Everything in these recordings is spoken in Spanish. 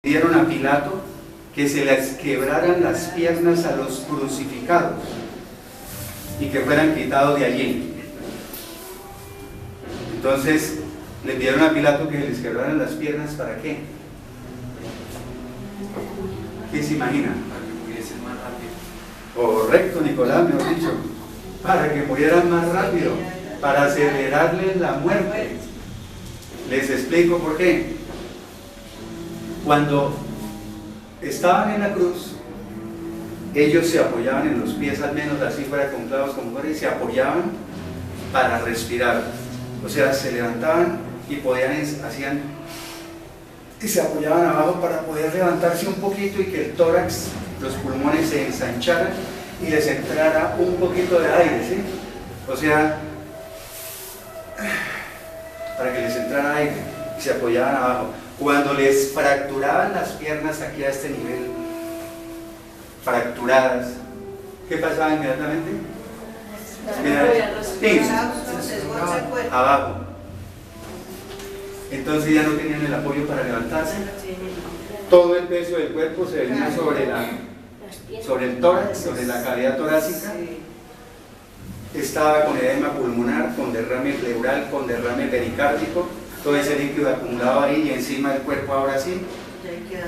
Dieron a Pilato que se les quebraran las piernas a los crucificados y que fueran quitados de allí. Entonces le pidieron a Pilato que les quebraran las piernas. ¿Para qué? ¿Qué se imagina? Para que muriesen más rápido. Correcto, Nicolás, mejor dicho, para que murieran más rápido, para acelerarles la muerte. Les explico por qué. Cuando estaban en la cruz, ellos se apoyaban en los pies, al menos así fuera con clavos como fuera, y se apoyaban para respirar. O sea, se levantaban y hacían, y se apoyaban abajo para poder levantarse un poquito y que el tórax, los pulmones se ensancharan y les entrara un poquito de aire, ¿sí? O sea, para que les entrara aire y se apoyaban abajo. Cuando les fracturaban las piernas aquí a este nivel, fracturadas, ¿qué pasaba inmediatamente? Abajo. Entonces ya no tenían el apoyo para levantarse. Todo el peso del cuerpo se venía sobre el tórax, sobre la cavidad torácica. Estaba con edema pulmonar, con derrame pleural, con derrame pericárdico. Todo ese líquido acumulado ahí y encima del cuerpo ahora sí.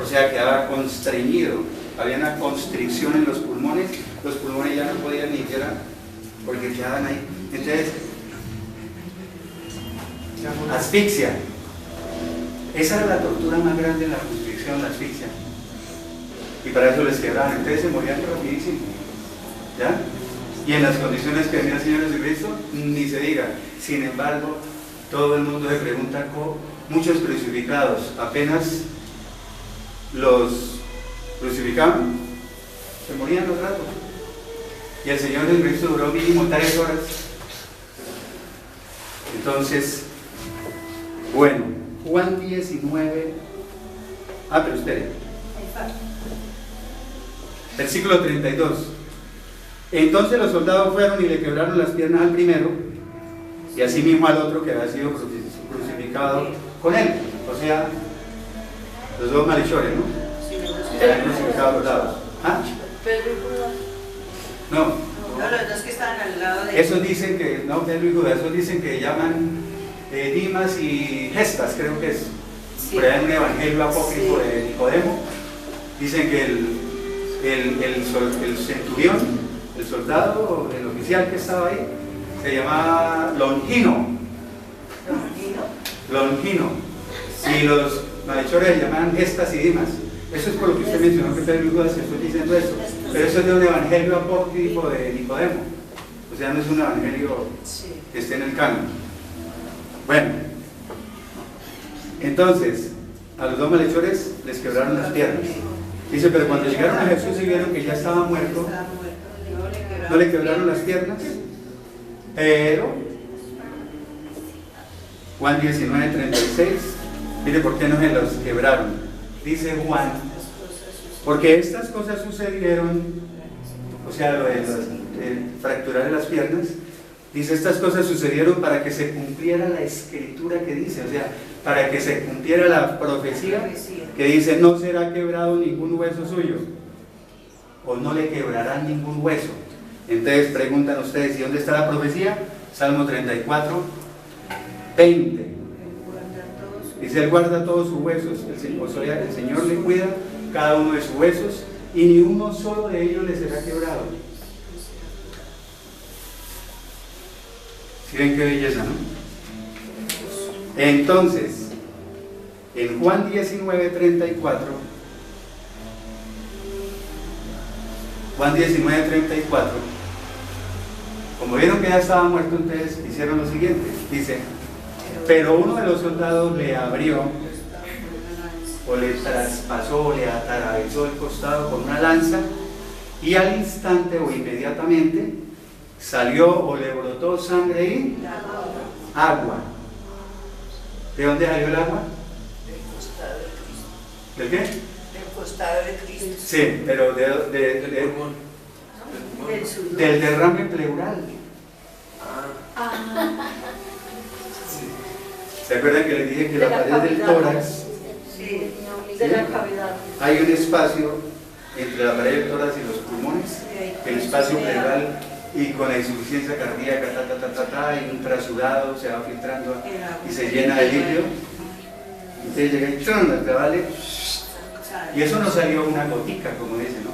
O sea, quedaba constreñido. Había una constricción en los pulmones ya no podían ni siquiera, porque quedaban ahí. Entonces, asfixia. Esa era la tortura más grande en la crucifixión, la asfixia. Y para eso les quebraban. Entonces se morían rapidísimo. ¿Ya? Y en las condiciones que venía el Señor Jesucristo, ni se diga. Sin embargo, todo el mundo se pregunta, muchos crucificados, apenas los crucificaban, se morían los ratos. Y el Señor Jesucristo duró mínimo 3 horas. Entonces, bueno, Juan 19, pero espere. Versículo 32. Entonces los soldados fueron y le quebraron las piernas al primero, y asimismo al otro que había sido crucificado con él. O sea, los dos malhechores, ¿no? Que habían crucificado a los lados. ¿Ah? Pedro y Judas. No. No, los dos que estaban al lado de... Esos dicen que, no, Pedro y Judas, esos dicen que llaman Dimas y Gestas, creo que es. Sí. Por ahí en un evangelio apócrifo de Nicodemo, dicen que el centurión, el soldado, el oficial que estaba ahí, se llamaba Longino. Longino. Y los malhechores se llamaban Gestas y Dimas. Eso es por lo que usted mencionó que Pedro y Judas estoy diciendo eso. Pero eso es de un evangelio apócrifo de Nicodemo. O sea, no es un evangelio que esté en el canon. Bueno, entonces, a los dos malhechores les quebraron las piernas. Dice, pero cuando llegaron a Jesús y vieron que ya estaba muerto, no le quebraron las piernas. Pero Juan 19:36, mire por qué no se los quebraron. Dice Juan, porque estas cosas sucedieron, o sea, lo de fracturar las piernas, dice, estas cosas sucedieron para que se cumpliera la escritura que dice, o sea, para que se cumpliera la profecía que dice, no será quebrado ningún hueso suyo, o no le quebrarán ningún hueso. Entonces preguntan ustedes, ¿y dónde está la profecía? Salmo 34, 20. Dice, Él guarda todos sus huesos, el Señor le cuida cada uno de sus huesos, y ni uno solo de ellos le será quebrado. ¿Sí ven qué belleza, no? Entonces, en Juan 19:34, Juan 19:34, como vieron que ya estaba muerto, entonces hicieron lo siguiente, dice, pero uno de los soldados le abrió, o le traspasó, o le atravesó el costado con una lanza, y al instante o inmediatamente salió o le brotó sangre y agua. ¿De dónde salió el agua? Del costado de Cristo. ¿Del qué? Del costado de Cristo. Sí, pero del derrame pleural. ¿Se acuerdan que les dije que la pared del tórax Sí. De la cavidad. Hay un espacio entre la pared del tórax y los pulmones, el espacio pleural, y con la insuficiencia cardíaca, y un trasudado se va filtrando y se llena de líquido. Entonces llega y ¡chum! Al cabale, y eso no salió una gotica, como dice, ¿no?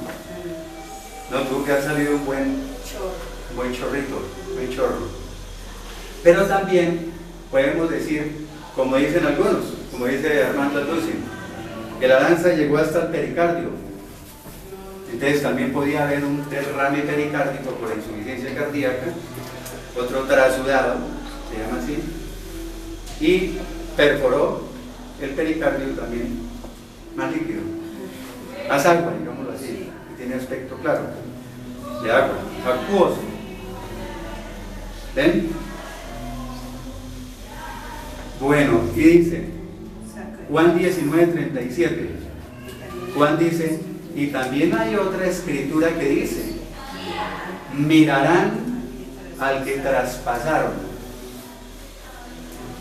No, tuvo que haber salido un buen chorrito, un buen chorro. Pero también podemos decir, como dicen algunos, como dice Armando Alducin, que la lanza llegó hasta el pericardio. Entonces también podía haber un derrame pericárdico por insuficiencia cardíaca, otro trasudado, se llama así, y perforó el pericardio también más líquido, más agua, digámoslo así, y tiene aspecto claro, de agua, acuoso. ¿Ven? Bueno, y dice, Juan 19:37, Juan dice, y también hay otra escritura que dice, mirarán al que traspasaron.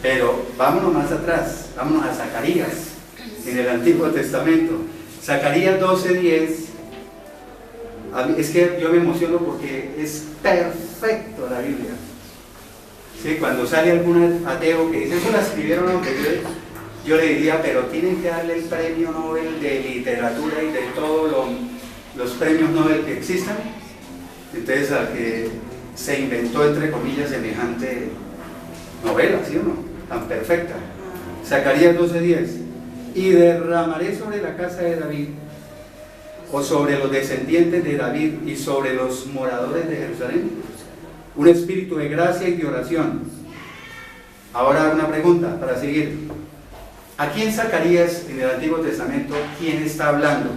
Pero vámonos más atrás, vámonos a Zacarías, en el Antiguo Testamento. Zacarías 12:10, es que yo me emociono porque es perfecto la Biblia. ¿Sí? Cuando sale algún ateo que dice, eso la escribieron los de yo le diría, pero tienen que darle el premio Nobel de literatura y de todos los premios Nobel que existan. Entonces, al que se inventó, entre comillas, semejante novela, ¿sí o no? Tan perfecta. Zacarías 12:10, y derramaré sobre la casa de David, o sobre los descendientes de David y sobre los moradores de Jerusalén, un espíritu de gracia y de oración. Ahora una pregunta para seguir. Aquí en Zacarías, en el Antiguo Testamento, ¿quién está hablando?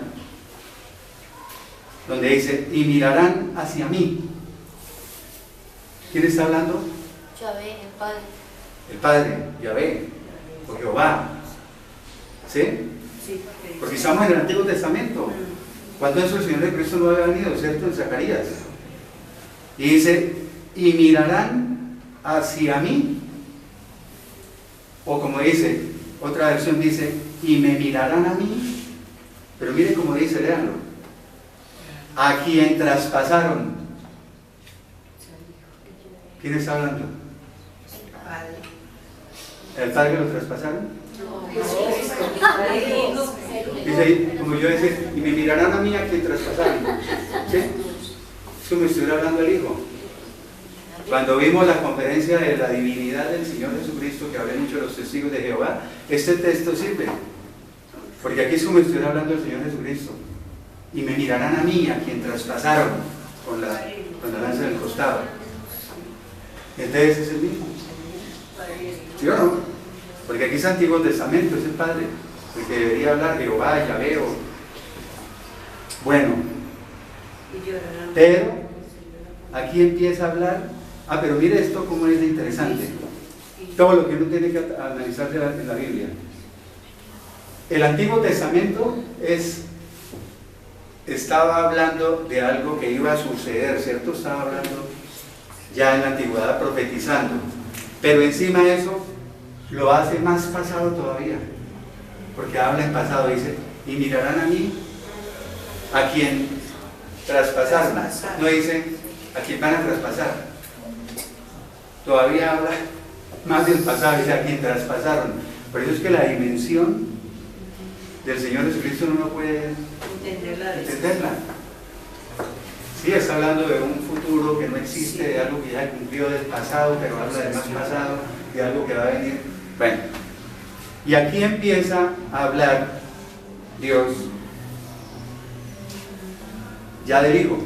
Donde dice, y mirarán hacia mí. ¿Quién está hablando? Yahvé, el Padre. El Padre, Yahvé, o Jehová. ¿Sí? Sí, Porque estamos en el Antiguo Testamento. Cuando eso el Señor de Cristo no había venido, ¿cierto? En Zacarías. Y dice, y mirarán hacia mí. O como dice, otra versión dice, y me mirarán a mí. Pero miren cómo dice, léanlo. A quien traspasaron. ¿Quién está hablando? ¿El Padre que lo traspasaron? Dice ahí, como yo decía, y me mirarán a mí a quien traspasaron. ¿Sí? Es como si estuviera hablando el Hijo. Cuando vimos la conferencia de la divinidad del Señor Jesucristo, que habían hecho los testigos de Jehová, este texto sirve. Porque aquí es como si estuviera hablando el Señor Jesucristo. Y me mirarán a mí, a quien traspasaron con la lanza del costado. Entonces es el mismo. ¿Sí o no? Porque aquí es Antiguo Testamento, es el Padre, el que debería hablar Jehová, Yahvé. Bueno, pero aquí empieza a hablar. Pero mire esto como es de interesante. Todo lo que uno tiene que analizar en la Biblia. El Antiguo Testamento estaba hablando de algo que iba a suceder, ¿cierto? Estaba hablando ya en la antigüedad, profetizando. Pero encima de eso, lo hace más pasado todavía. Porque habla en pasado, dice, y mirarán a mí, a quien traspasaron. No dice, a quien van a traspasar. Todavía habla más del pasado, dice, a quien traspasaron. Por eso es que la dimensión del Señor Jesucristo no puede entenderla. Sí, está hablando de un futuro que no existe, de algo que ya cumplió del pasado, pero habla de más pasado, de algo que va a venir. Bueno, y aquí empieza a hablar Dios ya del Hijo.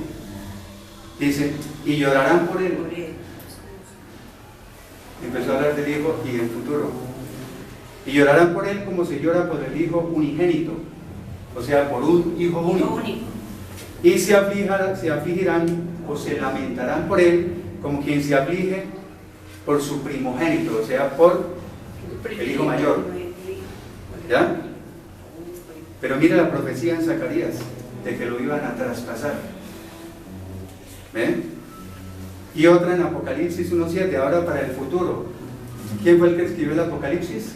Dice, y llorarán por él. Empezó a hablar del Hijo y del futuro. Y llorarán por él como se llora por el Hijo unigénito, o sea, por un Hijo único. Y se afligirán o se lamentarán por él como quien se aflige por su primogénito, o sea, por el Hijo mayor. ¿Ya? Pero mira la profecía en Zacarías de que lo iban a traspasar. ¿Ven? Y otra en Apocalipsis 1:7, ahora para el futuro. ¿Quién fue el que escribió el Apocalipsis?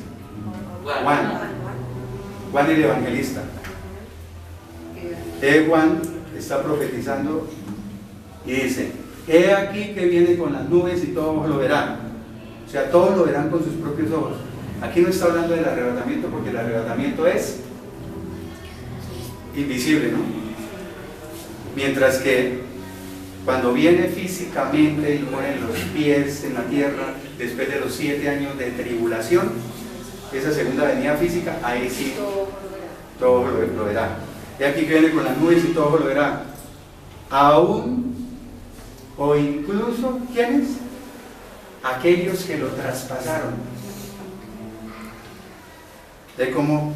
Juan. Juan el Evangelista. Juan está profetizando y dice: he aquí que viene con las nubes y todos lo verán. O sea, todos lo verán con sus propios ojos. Aquí no está hablando del arrebatamiento, porque el arrebatamiento es invisible, ¿no? Mientras que cuando viene físicamente y ponen los pies en la tierra, después de los 7 años de tribulación, esa segunda venida física, ahí sí todo lo verá. Y aquí que viene con las nubes y todo lo verá. Aún o incluso, ¿quiénes? Aquellos que lo traspasaron. De cómo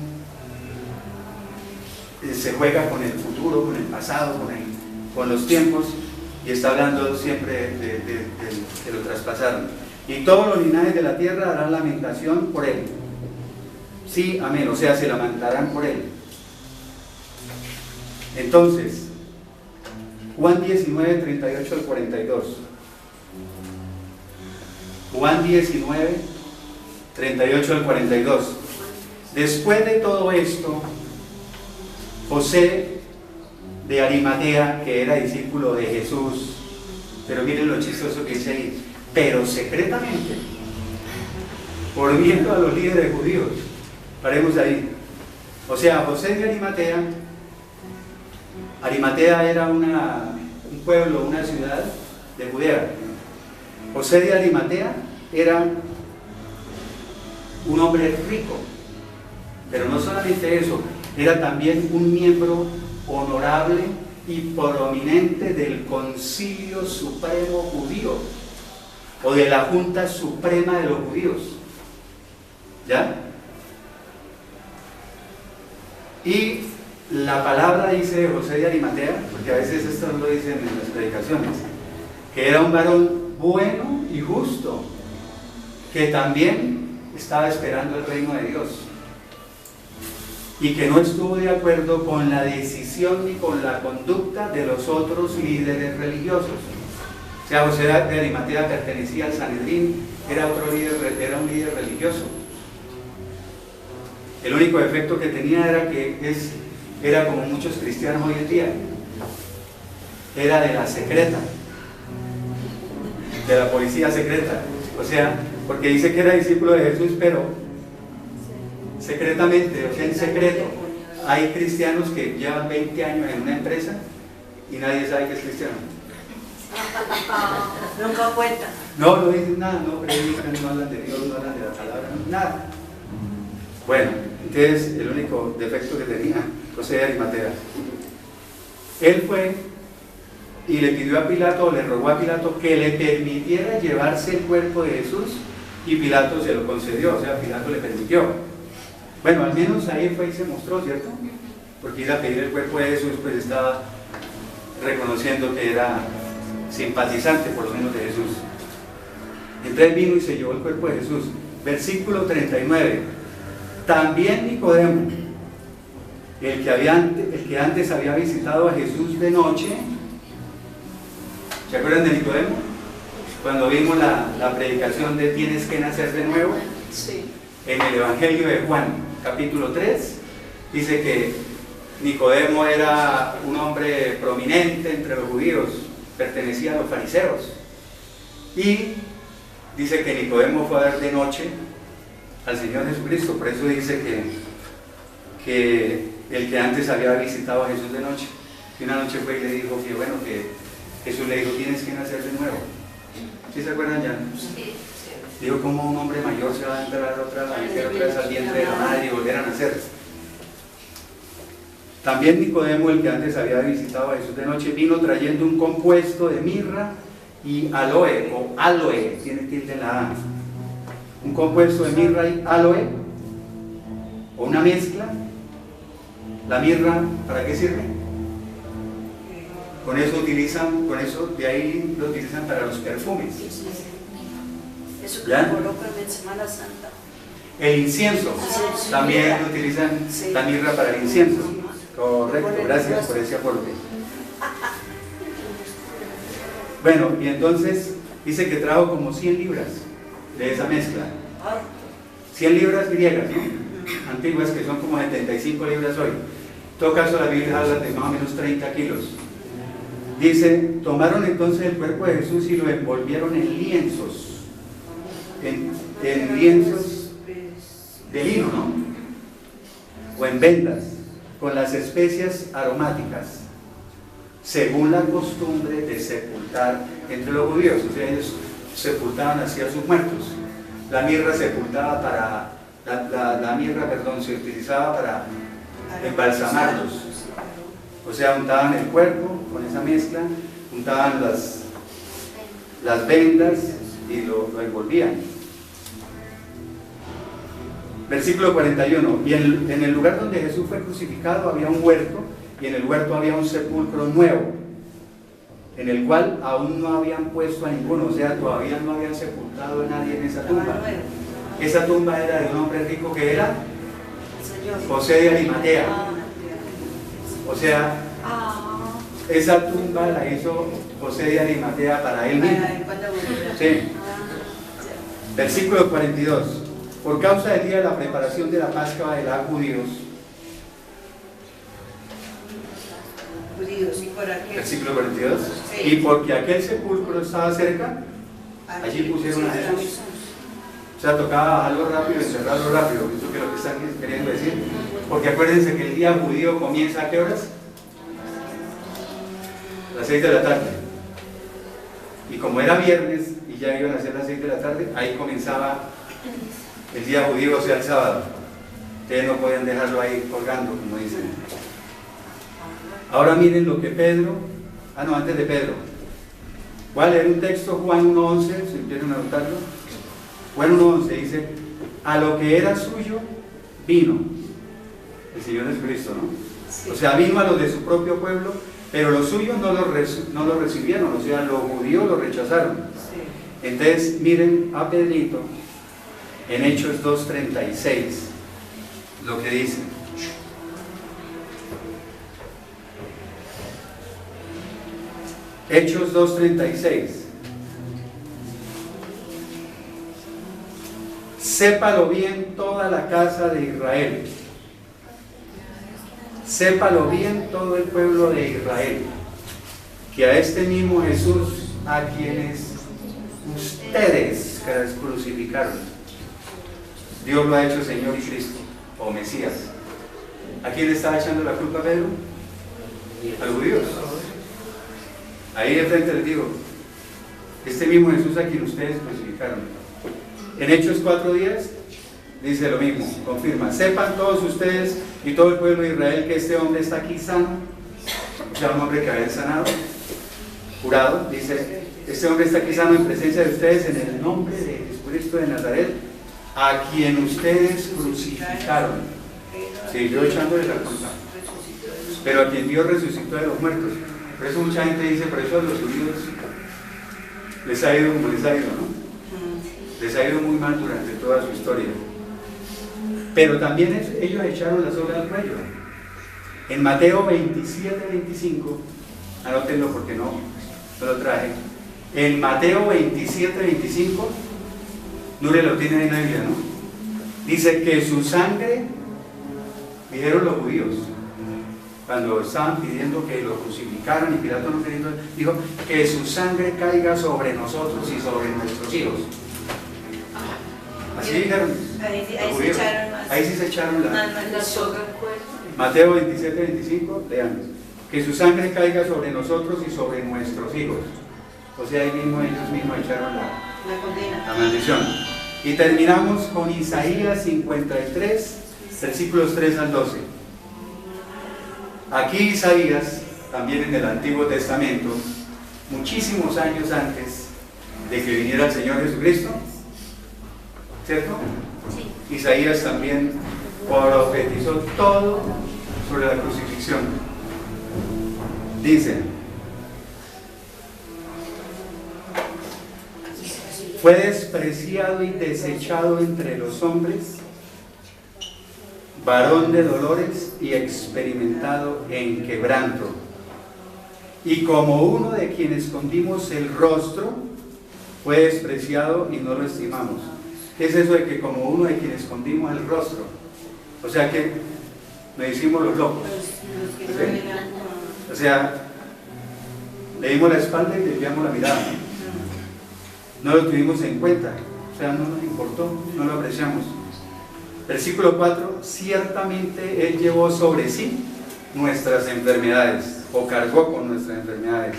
se juega con el futuro, con el pasado, con los tiempos, y está hablando siempre de que lo traspasaron. Y todos los linajes de la tierra harán lamentación por él. Sí, amén, o sea, se lamentarán por él. Entonces, Juan 19, 38 al 42. Juan 19, 38 al 42. Después de todo esto, José de Arimatea, que era discípulo de Jesús, pero miren lo chistoso que dice ahí, pero secretamente, por miedo a los líderes judíos. Paremos ahí. O sea, José de Arimatea, Arimatea era un pueblo, una ciudad de Judea. José de Arimatea era un hombre rico, pero no solamente eso, era también un miembro honorable y prominente del Concilio Supremo Judío, o de la Junta Suprema de los Judíos. ¿Ya? Y la palabra dice de José de Arimatea, porque a veces esto no lo dicen en las predicaciones, que era un varón bueno y justo, que también estaba esperando el reino de Dios, y que no estuvo de acuerdo con la decisión ni con la conducta de los otros líderes religiosos. O sea, José de Arimatea pertenecía al Sanedrín, era un líder religioso. El único defecto que tenía era que era como muchos cristianos hoy en día, era de la secreta, de la policía secreta. O sea, porque dice que era discípulo de Jesús, pero secretamente, o sea, en secreto. Hay cristianos que llevan 20 años en una empresa y nadie sabe que es cristiano. Nunca cuenta. No dicen nada, no predican, no hablan de Dios, no hablan de la palabra, nada. Bueno, entonces el único defecto que tenía José de Arimatea. Él fue y le pidió a Pilato, le rogó a Pilato que le permitiera llevarse el cuerpo de Jesús, y Pilato se lo concedió, o sea, Pilato le permitió. Bueno, al menos ahí fue y se mostró, ¿cierto? Porque ir a pedir el cuerpo de Jesús, pues estaba reconociendo que era simpatizante por lo menos de Jesús. Entonces vino y se llevó el cuerpo de Jesús. Versículo 39. También Nicodemo, el que antes había visitado a Jesús de noche. ¿Se acuerdan de Nicodemo? Cuando vimos la predicación de tienes que nacer de nuevo. Sí. En el Evangelio de Juan, capítulo 3, dice que Nicodemo era un hombre prominente entre los judíos, pertenecía a los fariseos. Y dice que Nicodemo fue a ver de noche al Señor Jesucristo. Por eso dice que el que antes había visitado a Jesús de noche, y una noche fue y le dijo que bueno, que Jesús le dijo tienes que nacer de nuevo. ¿Sí se acuerdan ya? Sí. Digo, ¿cómo un hombre mayor se va a entrar otra vez al vientre de la madre y volver a nacer? También Nicodemo, el que antes había visitado a Jesús de noche, vino trayendo un compuesto de mirra y aloe, o aloe, tiene tilde en la A. Un compuesto de mirra y aloe, o una mezcla. La mirra, ¿para qué sirve? Con eso de ahí lo utilizan para los perfumes. Eso que ¿Ya? colocan en Semana Santa. El incienso, también utilizan la mirra para el incienso. Correcto, gracias por ese aporte. Bueno, y entonces dice que trajo como 100 libras de esa mezcla. 100 libras griegas, ¿no? antiguas, que son como 75 libras hoy. En todo caso, la Biblia habla de más o menos 30 kilos. Dice, tomaron entonces el cuerpo de Jesús y lo envolvieron en lienzos, en lienzos de lino, ¿no? O en vendas, con las especias aromáticas, según la costumbre de sepultar entre los judíos. O sea, ellos sepultaban así a sus muertos. La mirra sepultaba para, la mirra, perdón, se utilizaba para embalsamarlos. O sea, untaban el cuerpo con esa mezcla, untaban las vendas y lo envolvían. Versículo 41. Y en el lugar donde Jesús fue crucificado había un huerto, y en el huerto había un sepulcro nuevo, en el cual aún no habían puesto a ninguno, o sea, todavía no habían sepultado a nadie en esa tumba. Esa tumba era de un hombre rico que era José de Arimatea. O sea, esa tumba la hizo José de Arimatea para él mismo. Sí. Versículo 42. Por causa del día de la preparación de la Pascua de los judíos. Y por aquel. Versículo 42. Sí. Y porque aquel sepulcro estaba cerca, allí pusieron a Jesús. O sea, tocaba bajarlo rápido, encerrarlo rápido. Eso es lo que están queriendo decir. Porque acuérdense que el día judío comienza ¿a qué horas? A las 6 de la tarde. Y como era viernes y ya iban a ser las 6 de la tarde, ahí comenzaba el día judío, o sea, el sábado. Ustedes no podían dejarlo ahí colgando, como dicen. Ahora miren lo que Pedro, antes de Pedro. Voy a leer un texto, Juan 1:11, si quieren anotarlo. Juan 1:11 dice, a lo que era suyo, vino. El Señor Jesucristo, ¿no? Sí. O sea, vino a los de su propio pueblo, pero los suyos no lo recibieron, o sea, los judíos lo rechazaron. Sí. Entonces, miren a Pedrito en Hechos 2:36, lo que dice. Hechos 2:36. Sépalo bien toda la casa de Israel. Sépalo bien todo el pueblo de Israel, que a este mismo Jesús, a quienes ustedes crucificaron, Dios lo ha hecho Señor y Cristo, o Mesías. ¿A quién le estaba echando la culpa Pedro? A los judíos. Ahí de frente les digo, este mismo Jesús a quien ustedes crucificaron. En Hechos 4:10 dice lo mismo, confirma, sepan todos ustedes y todo el pueblo de Israel que este hombre está aquí sano, o sea, un hombre que había sanado, curado, dice, este hombre está aquí sano en presencia de ustedes en el nombre de Jesucristo de Nazaret, a quien ustedes crucificaron. Siguió echándole la culpa, pero a quien Dios resucitó de los muertos. Por eso mucha gente dice, por eso a los judíos les ha ido como les ha ido, ¿no? Les ha ido muy mal durante toda su historia. Pero también ellos echaron la soga al cuello. En Mateo 27:25, anótenlo porque no lo traje. En Mateo 27:25, Nure lo tiene en la Biblia, ¿no? Dice que su sangre, dijeron los judíos, cuando estaban pidiendo que lo crucificaran y Pilato no queriendo, dijo que su sangre caiga sobre nosotros y sobre nuestros hijos. Así dijeron. Ahí sí se echaron la soga. Mateo 27:25, lean. Que su sangre caiga sobre nosotros y sobre nuestros hijos. O sea, ahí mismo ellos mismos echaron la maldición. Y terminamos con Isaías 53, versículos 3 al 12. Aquí Isaías, también en el Antiguo Testamento, muchísimos años antes de que viniera el Señor Jesucristo, ¿cierto? Sí. Isaías también profetizó todo sobre la crucifixión. Dice, fue despreciado y desechado entre los hombres, varón de dolores y experimentado en quebranto, y como uno de quienes escondimos el rostro, fue despreciado y no lo estimamos. ¿Qué es eso de que como uno de quienes escondimos el rostro? O sea que nos hicimos los locos. Los que no ¿Sí? miran, O sea, le dimos la espalda y desviamos la mirada. No lo tuvimos en cuenta, o sea, no nos importó, no lo apreciamos. Versículo 4, ciertamente Él llevó sobre sí nuestras enfermedades, o cargó con nuestras enfermedades,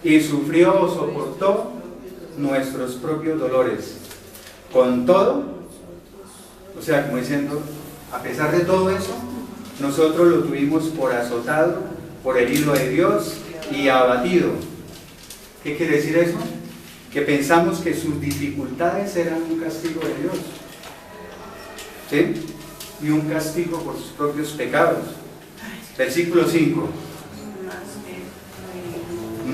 y sufrió o soportó nuestros propios dolores. Con todo, o sea, como diciendo, a pesar de todo eso, nosotros lo tuvimos por azotado, por herido de Dios y abatido. ¿Qué quiere decir eso? Que pensamos que sus dificultades eran un castigo de Dios, ¿sí? Y un castigo por sus propios pecados. Versículo 5.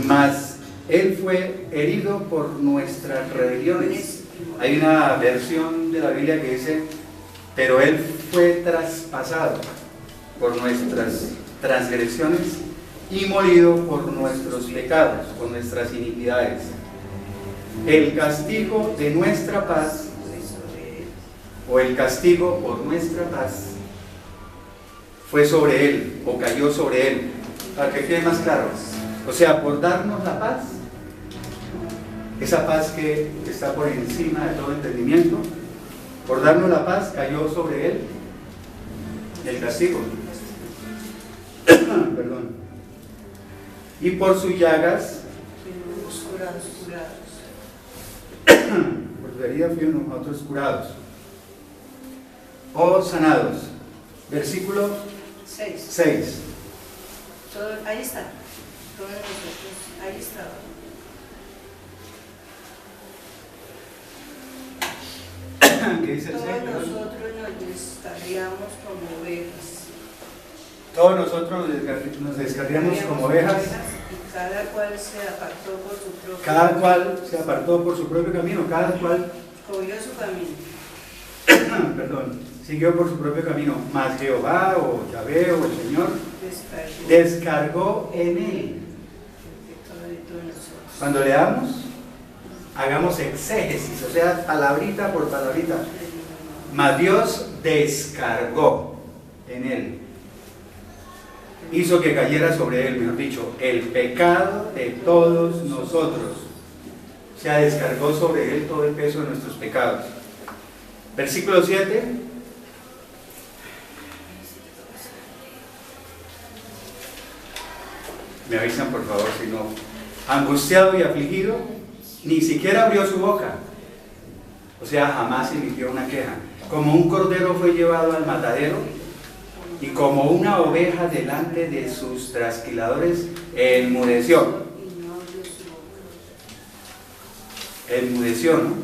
Mas Él fue herido por nuestras rebeliones. Hay una versión de la Biblia que dice, pero Él fue traspasado por nuestras transgresiones y molido por nuestros pecados, por nuestras iniquidades. El castigo de nuestra paz, o el castigo por nuestra paz, fue sobre Él, o cayó sobre Él, para que quede más claro. O sea, por darnos la paz, esa paz que está por encima de todo entendimiento, por darnos la paz, cayó sobre Él el castigo. Perdón. Y por sus llagas, por su herida fuimos nosotros curados o sanados. Versículo 6. Ahí está. Todos nosotros, ahí está. ¿Qué dice el 6? Todos nosotros nos descarriamos como ovejas. Todos nosotros nos descarriamos como ovejas. Y cada cual se apartó por su propio Cada cual se apartó por su propio camino. Cada cual cogió su camino. perdón, siguió por su propio camino. Mas Jehová o Yahvé o el Señor descargó en él. Cuando leamos, hagamos exégesis, o sea, palabrita por palabrita. Mas Dios descargó en él. Hizo que cayera sobre él, mejor dicho, el pecado de todos nosotros. O sea, descargó sobre él todo el peso de nuestros pecados. Versículo 7. Me avisan por favor si no. Angustiado y afligido, ni siquiera abrió su boca. O sea, jamás emitió una queja. Como un cordero fue llevado al matadero, y como una oveja delante de sus trasquiladores, enmudeció. Enmudeció, ¿no?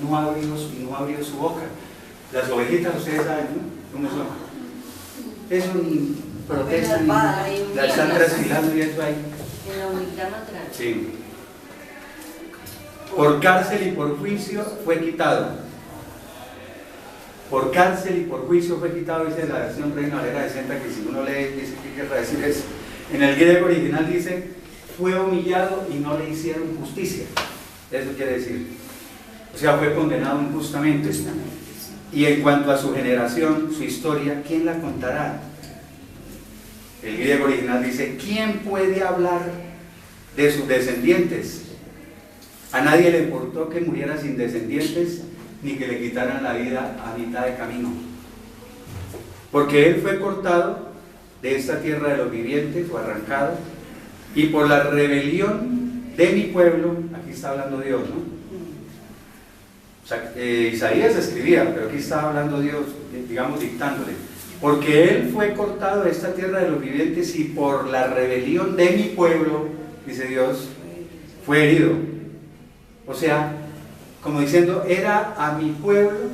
No abrió su boca. Las ovejitas, ustedes saben, ¿no? ¿Cómo son? Eso ni protestan, la están trasquilando y eso ahí. En la humildad más grande. Sí. Por cárcel y por juicio fue quitado. Por cárcel y por juicio fue quitado, dice la versión Reina Valera 60, que si uno lee, dice qué querrá decir eso. En el griego original dice, fue humillado y no le hicieron justicia. Eso quiere decir. O sea, fue condenado injustamente. Y en cuanto a su generación, su historia, ¿quién la contará? El griego original dice, ¿quién puede hablar de sus descendientes? A nadie le importó que muriera sin descendientes, ni que le quitaran la vida a mitad de camino. Porque él fue cortado de esta tierra de los vivientes, o arrancado, y por la rebelión de mi pueblo, aquí está hablando Dios, ¿no? O sea, Isaías escribía, pero aquí está hablando Dios, digamos, dictándole. Porque él fue cortado de esta tierra de los vivientes y por la rebelión de mi pueblo, dice Dios, fue herido. O sea, como diciendo, era a mi pueblo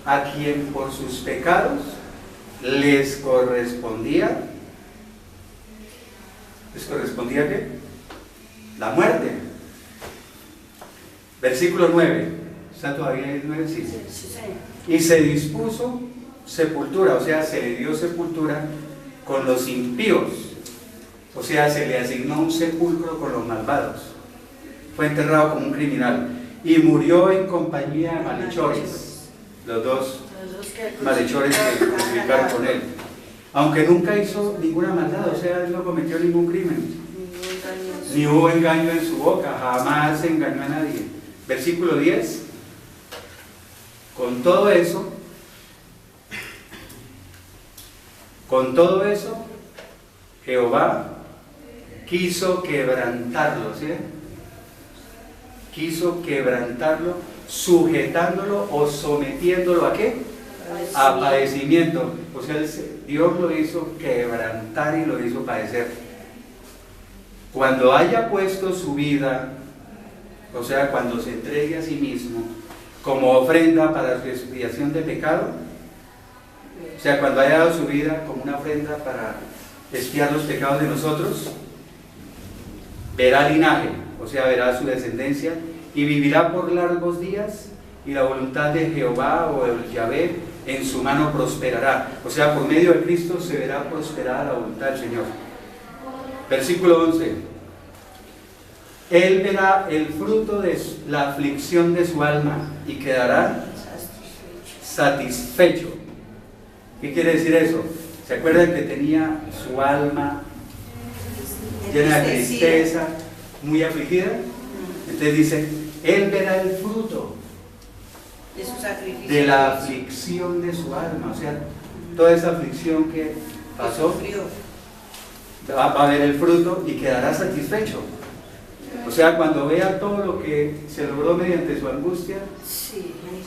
a quien por sus pecados les correspondía. ¿Les correspondía qué? La muerte. Versículo 9. ¿Está todavía el 9? Sí. Y se dispuso sepultura, o sea, se le dio sepultura con los impíos. O sea, se le asignó un sepulcro con los malvados. Fue enterrado como un criminal. Y murió en compañía de malhechores. Los dos malhechores que crucificaron con él. Aunque nunca hizo ninguna maldad, o sea, él no cometió ningún crimen. Ni hubo engaño en su boca, jamás engañó a nadie. Versículo 10. Con todo eso, Jehová quiso quebrantarlo, ¿sí? Quiso quebrantarlo, sujetándolo o sometiéndolo ¿a qué? A padecimiento. O sea, Dios lo hizo quebrantar y lo hizo padecer. Cuando haya puesto su vida, o sea, cuando se entregue a sí mismo como ofrenda para su expiación de pecado, o sea, cuando haya dado su vida como una ofrenda para expiar los pecados de nosotros, verá linaje, o sea, verá su descendencia y vivirá por largos días, y la voluntad de Jehová o el Yahvé en su mano prosperará. O sea, por medio de Cristo se verá prosperada la voluntad del Señor. Versículo 11. Él verá el fruto de la aflicción de su alma y quedará satisfecho. ¿Qué quiere decir eso? ¿Se acuerdan que tenía su alma llena de tristeza, muy afligida? Entonces dice, él verá el fruto de la aflicción de su alma. O sea, toda esa aflicción que pasó, va a ver el fruto y quedará satisfecho. O sea, cuando vea todo lo que se logró mediante su angustia,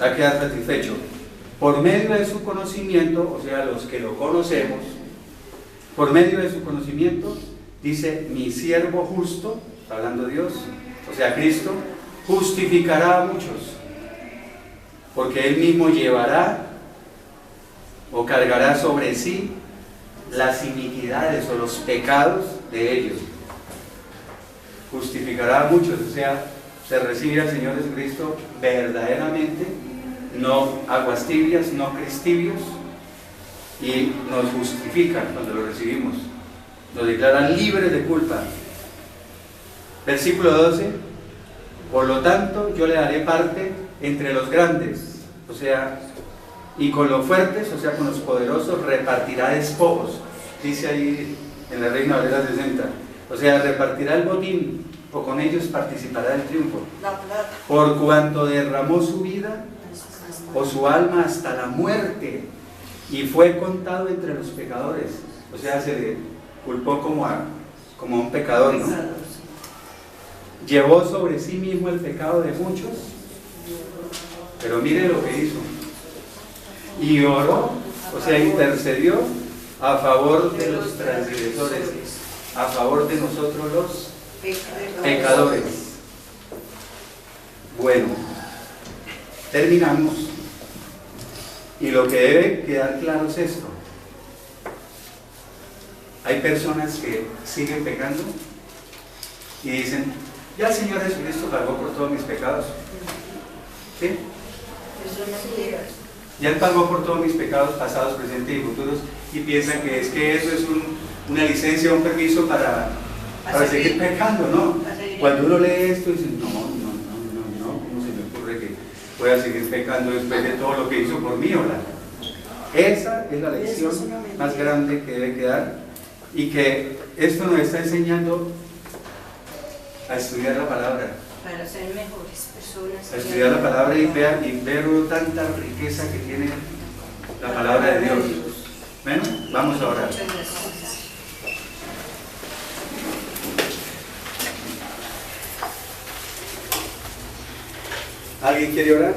va a quedar satisfecho. Por medio de su conocimiento, o sea, los que lo conocemos, por medio de su conocimiento, dice, mi siervo justo, hablando Dios, o sea, Cristo, justificará a muchos, porque Él mismo llevará o cargará sobre sí las iniquidades o los pecados de ellos. Justificará a muchos, o sea, se recibe al Señor Jesucristo verdaderamente, no aguas tibias, no cristibios, y nos justifica cuando lo recibimos, nos declara libres de culpa. Versículo 12, por lo tanto yo le daré parte entre los grandes, o sea, y con los fuertes, o sea, con los poderosos repartirá despojos, dice ahí en la Reina Valera 60, o sea, repartirá el botín, o con ellos participará del triunfo, por cuanto derramó su vida o su alma hasta la muerte y fue contado entre los pecadores. O sea, se le culpó como a un pecador, ¿no? Llevó sobre sí mismo el pecado de muchos, pero mire lo que hizo, y oró, o sea, intercedió a favor de los transgresores, a favor de nosotros los pecadores. Bueno, terminamos. Y lo que debe quedar claro es esto. Hay personas que siguen pecando y dicen, ya el Señor Jesucristo pagó por todos mis pecados. ¿Sí? Ya Él pagó por todos mis pecados pasados, presentes y futuros, y piensan que eso es una licencia, un permiso para seguir pecando, ¿no? Cuando uno lee esto dice, no, ¿cómo se me ocurre que voy a seguir pecando después de todo lo que hizo por mí? ¿Verdad? Esa es la lección más grande que debe quedar, y que esto nos está enseñando a estudiar la palabra, para ser mejores personas, a estudiar la palabra y ver tanta riqueza que tiene la palabra de Dios. Bueno, vamos a orar. Muchas gracias. ¿Alguien quiere orar?